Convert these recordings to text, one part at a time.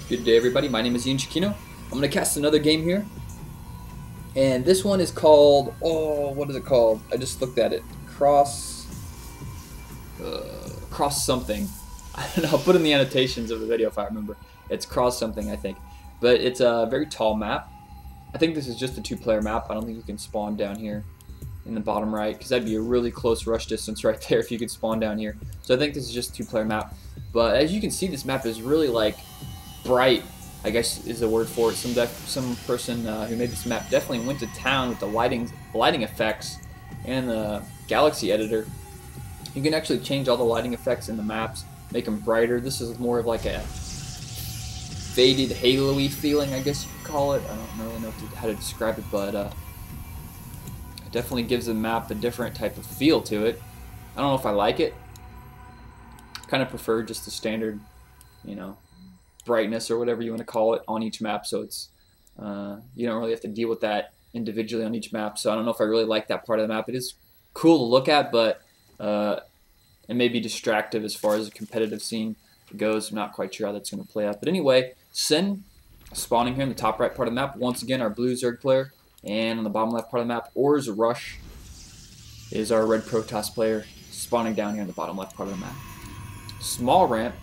Good day, everybody. My name is Ian Chiquino. I'm going to cast another game here. And this one is called, what is it called? I just looked at it. Cross something. I don't know. I'll put in the annotations of the video if I remember. It's Cross something, I think. But it's a very tall map. I think this is just a 2-player map. I don't think you can spawn down here in the bottom right, because that'd be a really close rush distance right there if you could spawn down here. So I think this is just a 2-player map. But as you can see, this map is really like bright, I guess is the word for it. Some person who made this map definitely went to town with the lighting effects and the galaxy editor. You can actually change all the lighting effects in the maps, make them brighter. This is more of like a faded halo-y feeling, I guess you could call it. I don't really know how to describe it, but it definitely gives the map a different type of feel to it. I don't know if I like it. Kind of prefer just the standard, you know, brightness or whatever you want to call it on each map, so it's you don't really have to deal with that individually on each map. So I don't know if I really like that part of the map. It is cool to look at, but it may be distractive as far as the competitive scene goes. I'm not quite sure how that's going to play out. But anyway, Sin spawning here in the top right part of the map. Once again, our blue Zerg player. And on the bottom left part of the map, OrzRush is our red Protoss player spawning down here in the bottom left part of the map. Small ramp.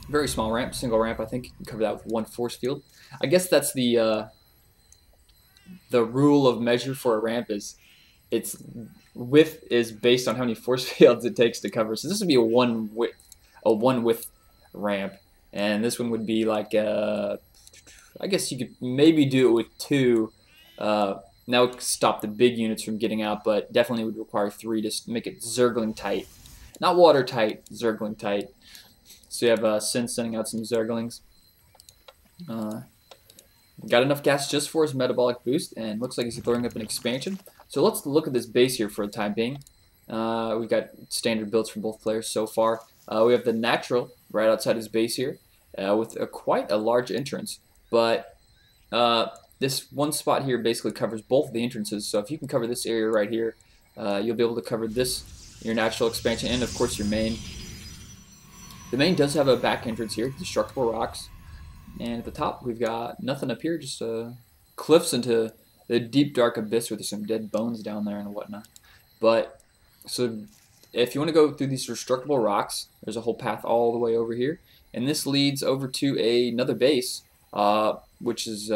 Very small ramp, single ramp. I think you can cover that with one force field. I guess that's the rule of measure for a ramp is its width is based on how many force fields it takes to cover. So this would be a one width ramp, and this one would be like I guess you could maybe do it with 2. That would stop the big units from getting out, but definitely would require 3 to make it Zergling tight, not watertight, Zergling tight. So you have Sin sending out some Zerglings. Got enough gas just for his metabolic boost, and looks like he's throwing up an expansion. So let's look at this base here for the time being. We've got standard builds from both players so far. We have the natural right outside his base here with quite a large entrance. But this one spot here basically covers both of the entrances. So if you can cover this area right here, you'll be able to cover this, your natural expansion, and of course your main. The main does have a back entrance here, destructible rocks. And at the top, we've got nothing up here, just cliffs into the deep, dark abyss where there's some dead bones down there and whatnot. But, so if you want to go through these destructible rocks, there's a whole path all the way over here. And this leads over to another base, which is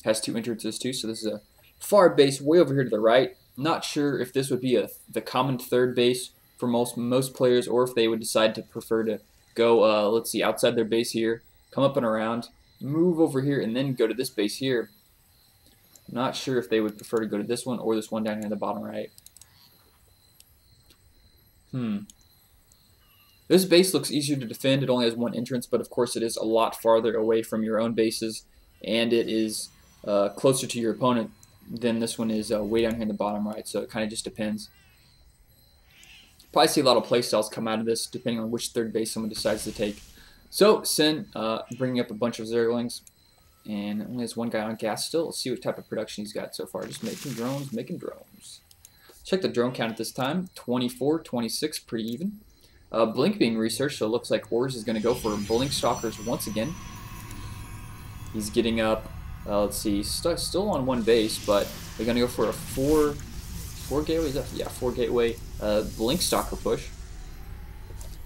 has 2 entrances too. So this is a far base way over here to the right. Not sure if this would be the common third base for most players, or if they would decide to prefer to go, let's see, outside their base here, come up and around, move over here, and then go to this base here. I'm not sure if they would prefer to go to this one or this one down here in the bottom right. This base looks easier to defend. It only has 1 entrance, but of course it is a lot farther away from your own bases, and it is closer to your opponent than this one is way down here in the bottom right, so it kind of just depends. Probably see a lot of playstyles come out of this depending on which third base someone decides to take. So Sin bringing up a bunch of Zerglings, and only has 1 guy on gas still. Let's see what type of production he's got so far. Just making drones, making drones. Check the drone count at this time. 24, 26, pretty even. Blink being researched, so it looks like Orz is going to go for Blink Stalkers once again. He's getting up, let's see, still on 1 base, but they're going to go for a 4 gateway, is that? Yeah, 4 gateway Blink Stalker push.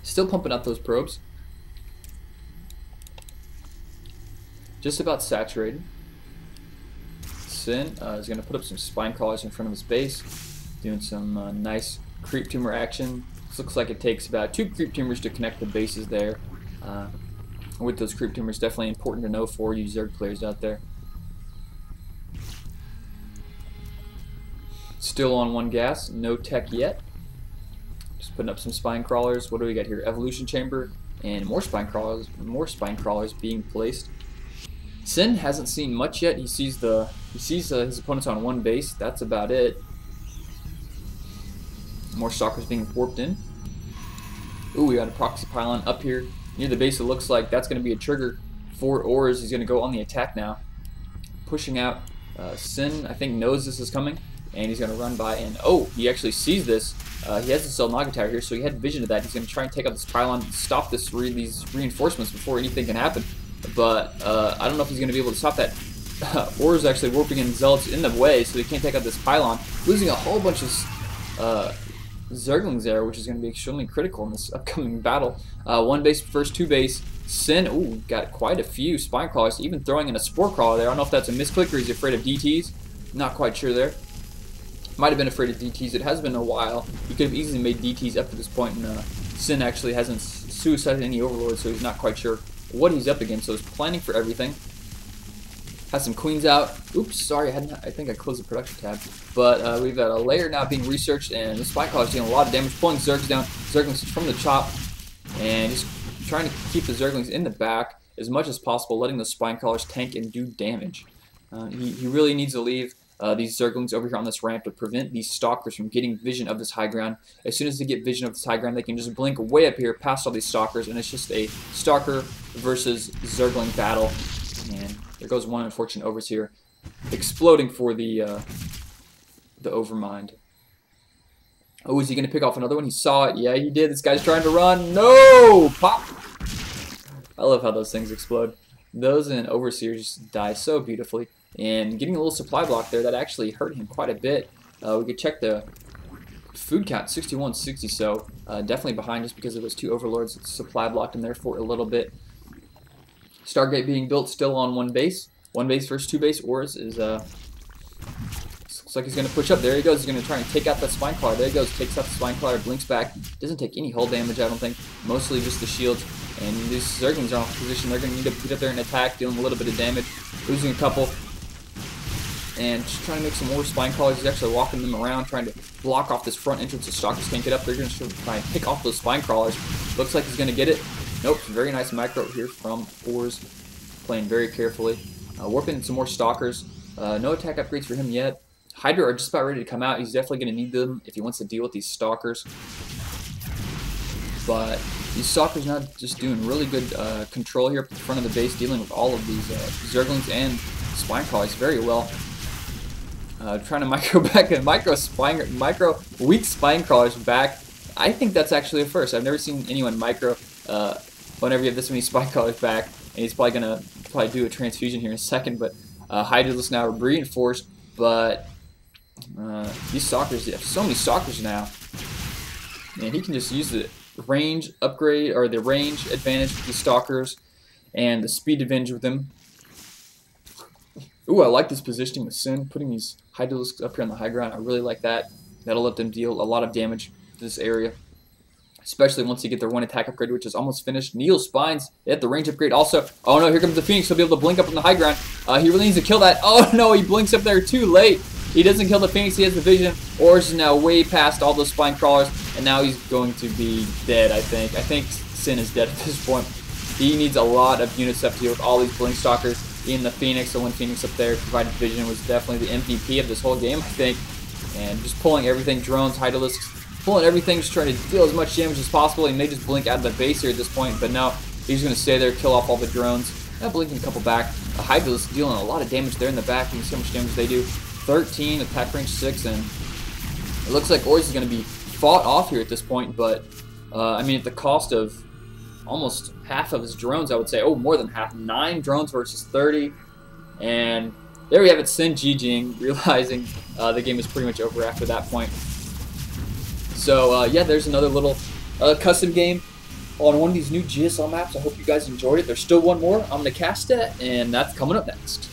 Still pumping out those probes. Just about saturated. Sin is going to put up some spine crawlers in front of his base, doing some nice creep tumor action. This looks like it takes about 2 creep tumors to connect the bases there. With those creep tumors, definitely important to know for you Zerg players out there. Still on 1 gas, no tech yet. Just putting up some spine crawlers. What do we got here? Evolution chamber and more spine crawlers being placed. Sin hasn't seen much yet. He sees his opponents on 1 base. That's about it. More stalkers being warped in. Ooh, we got a proxy pylon up here near the base. It looks like that's going to be a trigger for Orz. He's going to go on the attack now, pushing out. Sin, I think, knows this is coming, and he's going to run by. And oh, he actually sees this. He has the Cell Naga Tower here, so he had vision of that. He's going to try and take out this pylon and stop these reinforcements before anything can happen. but I don't know if he's going to be able to stop that. Orz actually warping in Zealots in the way, so he can't take out this pylon, losing a whole bunch of Zerglings there, which is going to be extremely critical in this upcoming battle. 1 base first 2 base. Sin, ooh, got quite a few Spine Crawlers, even throwing in a Spore Crawler there. I don't know if that's a misclick or he's afraid of DTs. Not quite sure there. Might have been afraid of DTs. It has been a while. He could have easily made DTs up to this point, and Sin actually hasn't suicided any Overlords, so he's not quite sure what he's up against. So he's planning for everything. Has some queens out. Oops, sorry, I think I closed the production tab. But we've got a layer now being researched, and the Spine Crawler is doing a lot of damage, pulling Zergs down. Zerglings from the chop, and just trying to keep the Zerglings in the back as much as possible, letting the Spine Crawlers tank and do damage. He really needs to leave these Zerglings over here on this ramp to prevent these Stalkers from getting vision of this high ground. As soon as they get vision of this high ground, they can just blink way up here past all these Stalkers, and it's just a Stalker versus Zergling battle. And there goes one unfortunate Overseer, exploding for the Overmind. Oh, is he going to pick off another one? He saw it. Yeah, he did. This guy's trying to run. No! Pop! I love how those things explode. Those and Overseers die so beautifully. And getting a little supply block there, that actually hurt him quite a bit. We could check the food count, 61, 60, so definitely behind just because of those 2 Overlords. Supply blocked him there for a little bit. Stargate being built still on 1 base. 1 base versus 2 base. Orz is looks like he's going to push up. There he goes. He's going to try and take out that Spine Crawler. There he goes. Takes out the Spine Crawler. Blinks back. Doesn't take any hull damage, I don't think. Mostly just the shields. And these Zerglings are off position. They're going to need to get up there and attack, dealing a little bit of damage. Losing a couple. And just trying to make some more Spine Crawlers. He's actually walking them around, trying to block off this front entrance. The Stalkers can't get up. They're going to try and pick off those Spine Crawlers. Looks like he's going to get it. Nope. Very nice micro here from Orz. Playing very carefully. Warping some more Stalkers. No attack upgrades for him yet. Hydra are just about ready to come out. He's definitely going to need them if he wants to deal with these Stalkers. But these Stalkers now just doing really good control here up in front of the base, dealing with all of these Zerglings and Spine Crawlers very well. Trying to micro back and micro weak Spine Crawlers back. I think that's actually a first. I've never seen anyone micro whenever you have this many Spine Crawlers back. And he's probably going to do a transfusion here in a second. But Hydralisk now reinforced. But these Stalkers, have so many Stalkers now. And he can just use the range upgrade, or the range advantage with the Stalkers. And the speed advantage with them. Ooh, I like this positioning with Sin, putting these Hydralisks up here on the high ground. I really like that. That'll let them deal a lot of damage to this area. Especially once you get their 1 attack upgrade, which is almost finished. Neil Spines, they have the range upgrade also. Oh no, here comes the Phoenix. He'll be able to blink up on the high ground. He really needs to kill that. Oh no, he blinks up there too late. He doesn't kill the Phoenix, he has the vision. Orz is now way past all those Spine Crawlers, and now he's going to be dead, I think. I think Sin is dead at this point. He needs a lot of units up here with all these Blink Stalkers. Even the Phoenix, the 1 Phoenix up there, provided vision, was definitely the MVP of this whole game, I think. And just pulling everything, drones, Hydralisks, pulling everything, just trying to deal as much damage as possible. He may just blink out of the base here at this point, but no, he's going to stay there, kill off all the drones. Now blinking a couple back. The Hydralisk dealing a lot of damage there in the back. You can see how much damage they do. 13, attack range 6, and it looks like Orz is going to be fought off here at this point, but I mean, at the cost of almost half of his drones, I would say. Oh, more than half. 9 drones versus 30. And there we have it, Sin GGing, realizing the game is pretty much over after that point. So, yeah, there's another little custom game on one of these new GSL maps. I hope you guys enjoyed it. There's still one more. I'm going to cast it, and that's coming up next.